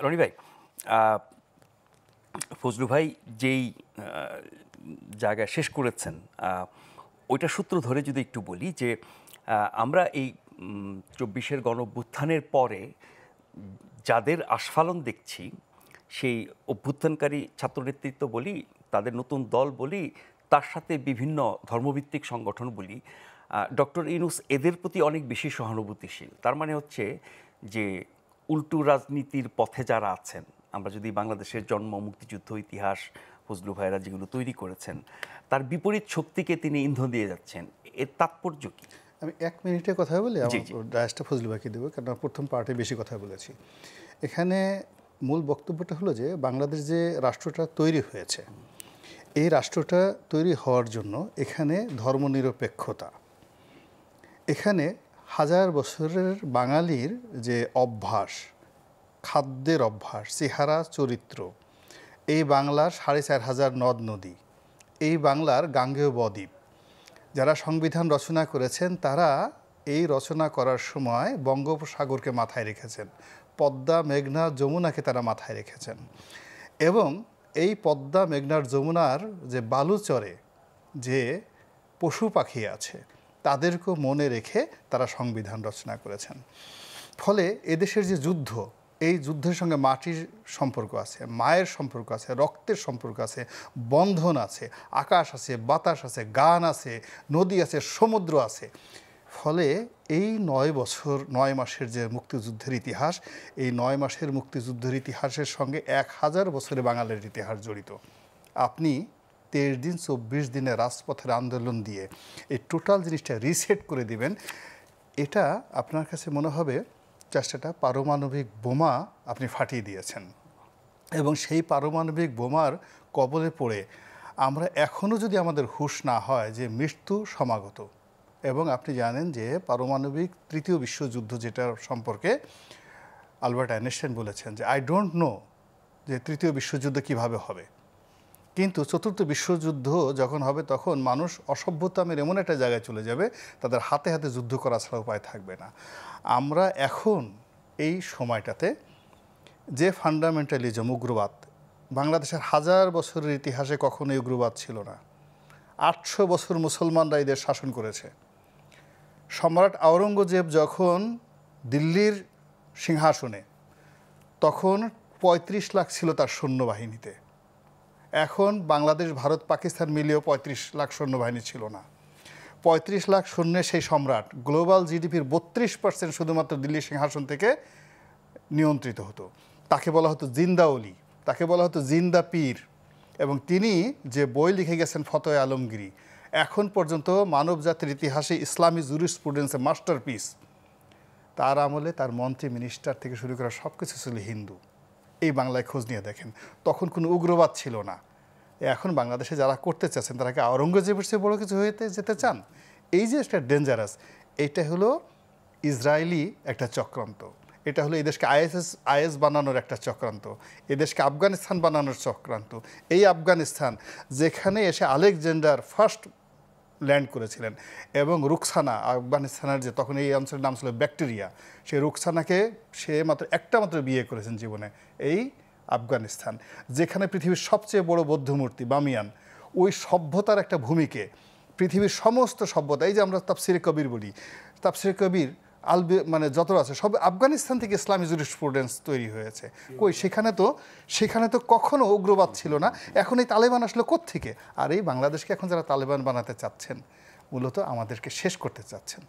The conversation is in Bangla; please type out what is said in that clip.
রনি ভাই, ফজলু ভাই যেই জায়গায় শেষ করেছেন ওইটা সূত্র ধরে যদি একটু বলি যে আমরা এই ২৪-এর গণঅভ্যুত্থানের পরে যাদের আস্ফালন দেখছি, সেই অভ্যুত্থানকারী ছাত্র নেতৃত্ব বলি, তাদের নতুন দল বলি, তার সাথে বিভিন্ন ধর্মভিত্তিক সংগঠন বলি, ডক্টর ইউনূস এদের প্রতি অনেক বেশি সহানুভূতিশীল। তার মানে হচ্ছে যে উল্টো রাজনীতির পথে যারা আছেন, আমরা যদি বাংলাদেশের জন্ম, মুক্তিযুদ্ধ ইতিহাস ফজলু ভাইরা যেগুলো তৈরি করেছেন, তার বিপরীত শক্তিকে তিনি ইন্ধন দিয়ে যাচ্ছেন। এর তাৎপর্য কি? আমি ১ মিনিটে কথা বলি, আমার ডায়াসটা ফজলু ভাইকে দেবো, কারণ প্রথম পার্টে বেশি কথা বলেছি। এখানে মূল বক্তব্যটা হলো যে বাংলাদেশ যে রাষ্ট্রটা তৈরি হয়েছে, এই রাষ্ট্রটা তৈরি হওয়ার জন্য এখানে ধর্মনিরপেক্ষতা, এখানে হাজার বছরের বাঙালির যে অভ্যাস, খাদ্যের অভ্যাস, চেহারা, চরিত্র, এই বাংলার ৪,৫০০ নদ নদী, এই বাংলার গাঙ্গেয় বদ্বীপ, যারা সংবিধান রচনা করেছেন তারা এই রচনা করার সময় বঙ্গোপসাগরকে মাথায় রেখেছেন, পদ্মা, মেঘনা, যমুনাকে তারা মাথায় রেখেছেন। এবং এই পদ্মা, মেঘনার, যমুনার যে বালুচরে যে পশু পাখি আছে তাদেরকেও মনে রেখে তারা সংবিধান রচনা করেছেন। ফলে এদেশের যে যুদ্ধ, এই যুদ্ধের সঙ্গে মাটির সম্পর্ক আছে, মায়ের সম্পর্ক আছে, রক্তের সম্পর্ক আছে, বন্ধন আছে, আকাশ আছে, বাতাস আছে, গান আছে, নদী আছে, সমুদ্র আছে। ফলে এই ৯ মাসের যে মুক্তিযুদ্ধের ইতিহাস, এই ৯ মাসের মুক্তিযুদ্ধের ইতিহাসের সঙ্গে ১,০০০ বছরে বাঙালির ইতিহাস জড়িত। আপনি ২৩ দিন ২৪ দিনে রাজপথের আন্দোলন দিয়ে এই টোটাল জিনিসটা রিসেট করে দিবেন, এটা আপনার কাছে মনে হবে চেষ্টাটা পারমাণবিক বোমা আপনি ফাটিয়ে দিয়েছেন। এবং সেই পারমাণবিক বোমার কবলে পড়ে আমরা এখনও যদি আমাদের হুঁশ না হয় যে মৃত্যু সমাগত। এবং আপনি জানেন যে পারমাণবিক তৃতীয় বিশ্বযুদ্ধ যেটা সম্পর্কে আলবার্ট আইনস্টাইন বলেছেন যে আই ডোন্ট নো যে তৃতীয় বিশ্বযুদ্ধ কিভাবে হবে, কিন্তু চতুর্থ বিশ্বযুদ্ধ যখন হবে তখন মানুষ অসভ্যতামের এমন একটা জায়গায় চলে যাবে, তাদের হাতে হাতে যুদ্ধ করা ছাড়া উপায় থাকবে না। আমরা এখন এই সময়টাতে যে ফান্ডামেন্টালিজম, উগ্রবাদ, বাংলাদেশের হাজার বছরের ইতিহাসে কখনোই উগ্রবাদ ছিল না। ৮০০ বছর মুসলমানরা এদের শাসন করেছে। সম্রাট আওরঙ্গজেব যখন দিল্লির সিংহাসনে, তখন ৩৫ লাখ ছিল তার সৈন্যবাহিনীতে। এখন বাংলাদেশ, ভারত, পাকিস্তান মিলিয়েও ৩৫ লাখ সৈন্যবাহিনী ছিল না। ৩৫ লাখ সৈন্যের সেই সম্রাট গ্লোবাল জিডিপির ৩২% শুধুমাত্র দিল্লি সিংহাসন থেকে নিয়ন্ত্রিত হতো। তাকে বলা হতো জিন্দা অলি, তাকে বলা হতো জিন্দা পীর। এবং তিনি যে বই লিখে গেছেন ফতোয়া আলমগীরি, এখন পর্যন্ত মানব জাতির ইতিহাসে ইসলামী জুরিসপ্রুডেন্সের মাস্টারপিস। তার আমলে তার মন্ত্রী, মিনিস্টার থেকে শুরু করা সব কিছু ছিল হিন্দু। এই বাংলায় খোঁজ নিয়ে দেখেন, তখন কোনো উগ্রবাদ ছিল না। এখন বাংলাদেশে যারা করতে চাচ্ছেন তারা কি আওরঙ্গজেবের চেয়ে বড় কিছু হয়ে যেতে চান? এই যে একটা ডেঞ্জারাস, এইটা হলো ইসরায়েলি একটা চক্রান্ত, এটা হলো এদেশকে আইএস বানানোর একটা চক্রান্ত, এদেশকে আফগানিস্তান বানানোর চক্রান্ত। এই আফগানিস্তান যেখানে এসে আলেকজান্ডার ফার্স্ট ল্যান্ড করেছিলেন, এবং রুকসানা, আফগানিস্তানের যে তখন এই অঞ্চলের নাম ছিল ব্যাকটেরিয়া, সেই রুকসানাকে সে একটা মাত্র বিয়ে করেছেন জীবনে। এই আফগানিস্তান যেখানে পৃথিবীর সবচেয়ে বড় বৌদ্ধ মূর্তি বামিয়ান, ওই সভ্যতার একটা ভূমিকে পৃথিবীর সমস্ত সভ্যতা, এই যে আমরা তাফসিরে কবির বলি, তাফসিরে কবির মানে যত আছে সব আফগানিস্তান থেকে ইসলামী জুরিসপ্রুডেন্স তৈরি হয়েছে। কই সেখানে তো কখনো উগ্রবাদ ছিল না। এখন এই তালেবান আসলে কোত্থেকে? আর এই বাংলাদেশকে এখন যারা তালেবান বানাতে চাচ্ছেন, মূলত আমাদেরকে শেষ করতে চাচ্ছেন।